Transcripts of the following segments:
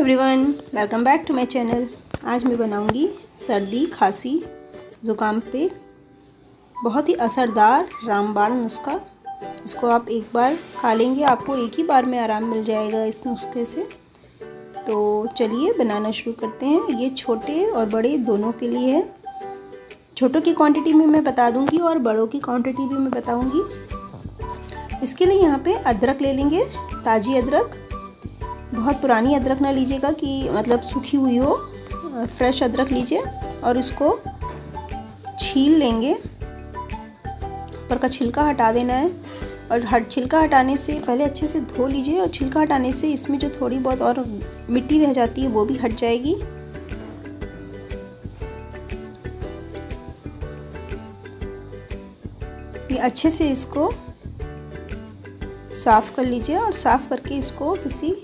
Everyone, welcome back to my channel. आज मैं बनाऊंगी सर्दी खांसी ज़ुकाम पे बहुत ही असरदार रामबाण नुस्खा। इसको आप एक बार खा लेंगे, आपको एक ही बार में आराम मिल जाएगा इस नुस्खे से। तो चलिए बनाना शुरू करते हैं। ये छोटे और बड़े दोनों के लिए है। छोटों की क्वांटिटी में मैं बता दूंगी और बड़ों की क्वांटिटी भी मैं बताऊंगी। इसके लिए यहाँ पे अदरक ले लेंगे, ताज़ी अदरक। बहुत पुरानी अदरक ना लीजिएगा कि मतलब सूखी हुई हो, फ्रेश अदरक लीजिए और इसको छील लेंगे। ऊपर का छिलका हटा देना है और छिलका हटाने से पहले अच्छे से धो लीजिए और छिलका हटाने से इसमें जो थोड़ी बहुत और मिट्टी रह जाती है वो भी हट जाएगी। ये अच्छे से इसको साफ़ कर लीजिए और साफ़ करके इसको किसी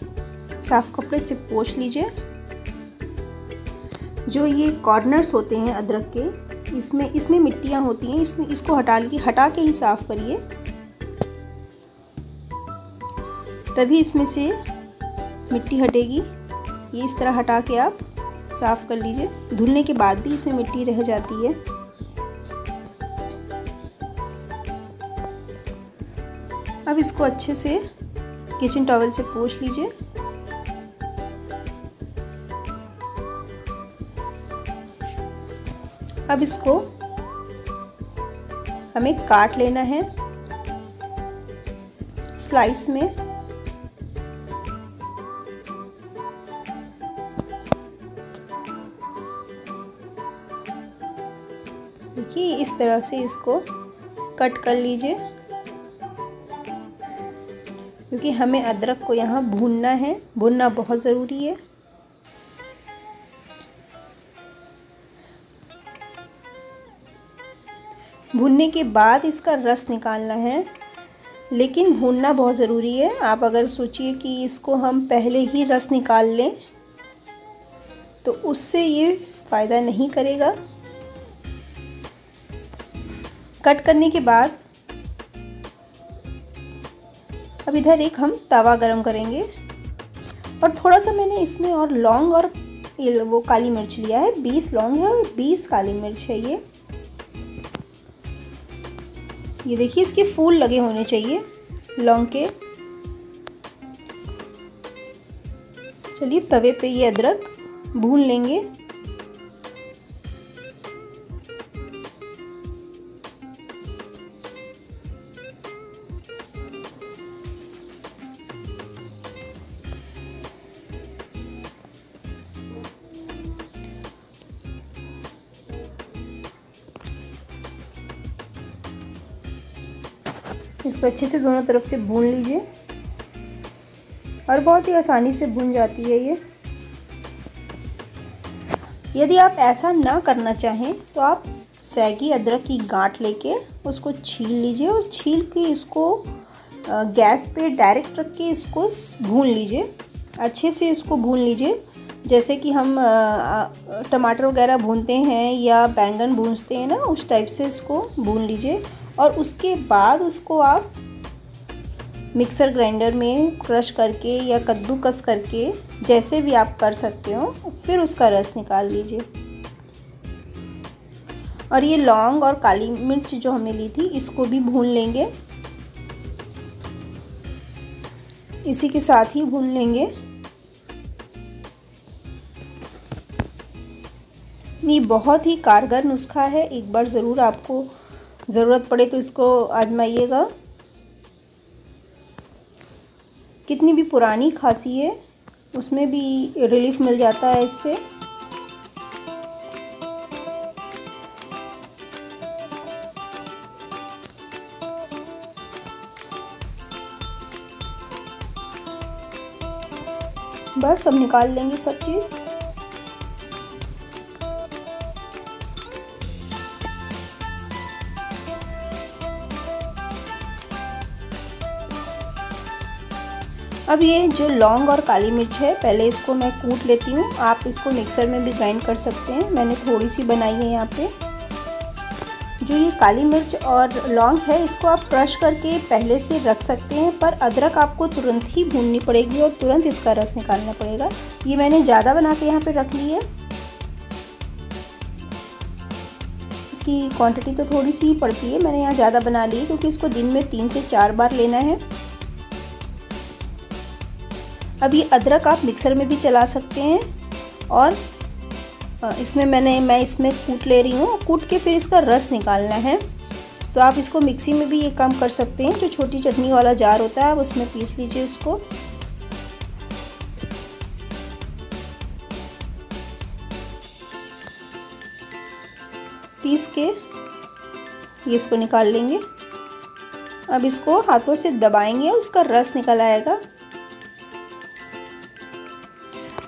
साफ कपड़े से पोंछ लीजिए। जो ये कॉर्नर्स होते हैं अदरक के, इसमें मिट्टियाँ होती हैं, इसको हटा के ही साफ़ करिए, तभी इसमें से मिट्टी हटेगी। ये इस तरह हटा के आप साफ़ कर लीजिए। धुलने के बाद भी इसमें मिट्टी रह जाती है। अब इसको अच्छे से किचन टॉवल से पोंछ लीजिए। अब इसको हमें काट लेना है स्लाइस में। देखिए इस तरह से इसको कट कर लीजिए, क्योंकि हमें अदरक को यहाँ भूनना है, भूनना बहुत ज़रूरी है। भूनने के बाद इसका रस निकालना है, लेकिन भूनना बहुत ज़रूरी है। आप अगर सोचिए कि इसको हम पहले ही रस निकाल लें तो उससे ये फ़ायदा नहीं करेगा। कट करने के बाद अब इधर एक हम तवा गरम करेंगे और थोड़ा सा मैंने इसमें और लौंग और वो काली मिर्च लिया है। 20 लौंग है और 20 काली मिर्च है। ये देखिए इसके फूल लगे होने चाहिए लौंग के। चलिए तवे पे ये अदरक भून लेंगे। इसको अच्छे से दोनों तरफ से भून लीजिए और बहुत ही आसानी से भून जाती है ये। यदि आप ऐसा ना करना चाहें तो आप सैगी अदरक की गांठ लेके उसको छील लीजिए और छील के इसको गैस पे डायरेक्ट रख के इसको भून लीजिए। अच्छे से इसको भून लीजिए, जैसे कि हम टमाटर वगैरह भूनते हैं या बैंगन भूनते हैं ना, उस टाइप से इसको भून लीजिए। और उसके बाद उसको आप मिक्सर ग्राइंडर में क्रश करके या कद्दूकस करके, जैसे भी आप कर सकते हो, फिर उसका रस निकाल लीजिए। और ये लौंग और काली मिर्च जो हमने ली थी इसको भी भून लेंगे, इसी के साथ ही भून लेंगे। ये बहुत ही कारगर नुस्खा है, एक बार ज़रूर आपको ज़रूरत पड़े तो इसको आजमाइएगा। कितनी भी पुरानी खांसी है उसमें भी रिलीफ मिल जाता है इससे। बस अब निकाल लेंगे सब चीज़। अब ये जो लौंग और काली मिर्च है, पहले इसको मैं कूट लेती हूँ। आप इसको मिक्सर में भी ग्राइंड कर सकते हैं, मैंने थोड़ी सी बनाई है यहाँ पे। जो ये काली मिर्च और लौंग है इसको आप क्रश करके पहले से रख सकते हैं, पर अदरक आपको तुरंत ही भूननी पड़ेगी और तुरंत इसका रस निकालना पड़ेगा। ये मैंने ज़्यादा बना के यहाँ पे रख ली है। इसकी क्वांटिटी तो थोड़ी सी ही पड़ती है, मैंने यहाँ ज़्यादा बना ली है क्योंकि इसको दिन में 3 से 4 बार लेना है। अब ये अदरक आप मिक्सर में भी चला सकते हैं और इसमें मैं इसमें कूट ले रही हूँ। कूट के फिर इसका रस निकालना है, तो आप इसको मिक्सी में भी ये काम कर सकते हैं। जो छोटी चटनी वाला जार होता है उसमें पीस लीजिए इसको। पीस के ये इसको निकाल लेंगे। अब इसको हाथों से दबाएंगे और उसका रस निकल आएगा।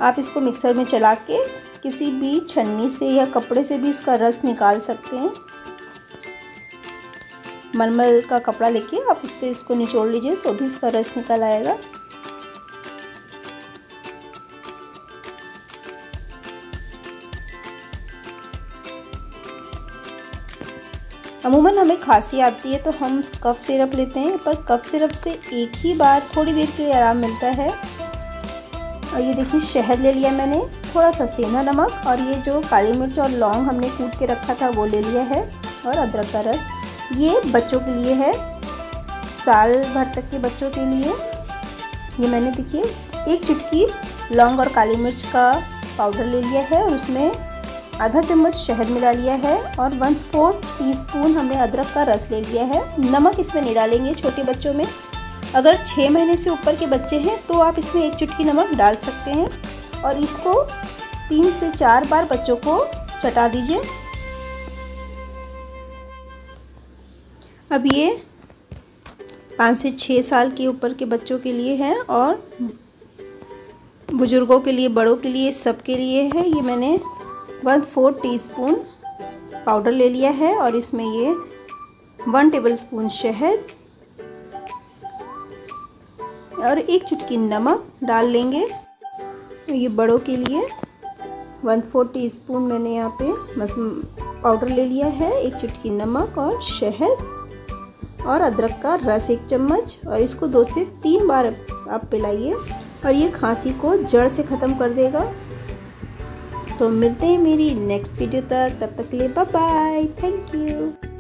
आप इसको मिक्सर में चला के किसी भी छन्नी से या कपड़े से भी इसका रस निकाल सकते हैं। मलमल का कपड़ा लेके आप उससे इसको निचोड़ लीजिए तो भी इसका रस निकल आएगा। अमूमन हमें खांसी आती है तो हम कफ सिरप लेते हैं, पर कफ सिरप से एक ही बार थोड़ी देर के लिए आराम मिलता है। और ये देखिए शहद ले लिया मैंने, थोड़ा सा सेंधा नमक, और ये जो काली मिर्च और लौंग हमने कूट के रखा था वो ले लिया है, और अदरक का रस। ये बच्चों के लिए है, साल भर तक के बच्चों के लिए। ये मैंने देखिए 1 चुटकी लौंग और काली मिर्च का पाउडर ले लिया है और उसमें आधा चम्मच शहद मिला लिया है और 1/4 टीस्पून हमने अदरक का रस ले लिया है। नमक इसमें नहीं डालेंगे छोटे बच्चों में। अगर 6 महीने से ऊपर के बच्चे हैं तो आप इसमें 1 चुटकी नमक डाल सकते हैं और इसको 3 से 4 बार बच्चों को चटा दीजिए। अब ये 5 से 6 साल के ऊपर के बच्चों के लिए है और बुजुर्गों के लिए, बड़ों के लिए, सबके लिए है। ये मैंने 1/4 टीस्पून पाउडर ले लिया है और इसमें ये 1 टेबलस्पून शहद और 1 चुटकी नमक डाल लेंगे। ये बड़ों के लिए 1/4 टीस्पून मैंने यहाँ पे पाउडर ले लिया है, 1 चुटकी नमक और शहद और अदरक का रस 1 चम्मच, और इसको 2 से 3 बार आप पिलाइए और ये खांसी को जड़ से ख़त्म कर देगा। तो मिलते हैं मेरी नेक्स्ट वीडियो तक, तब तक के लिए बाय बाय, थैंक यू।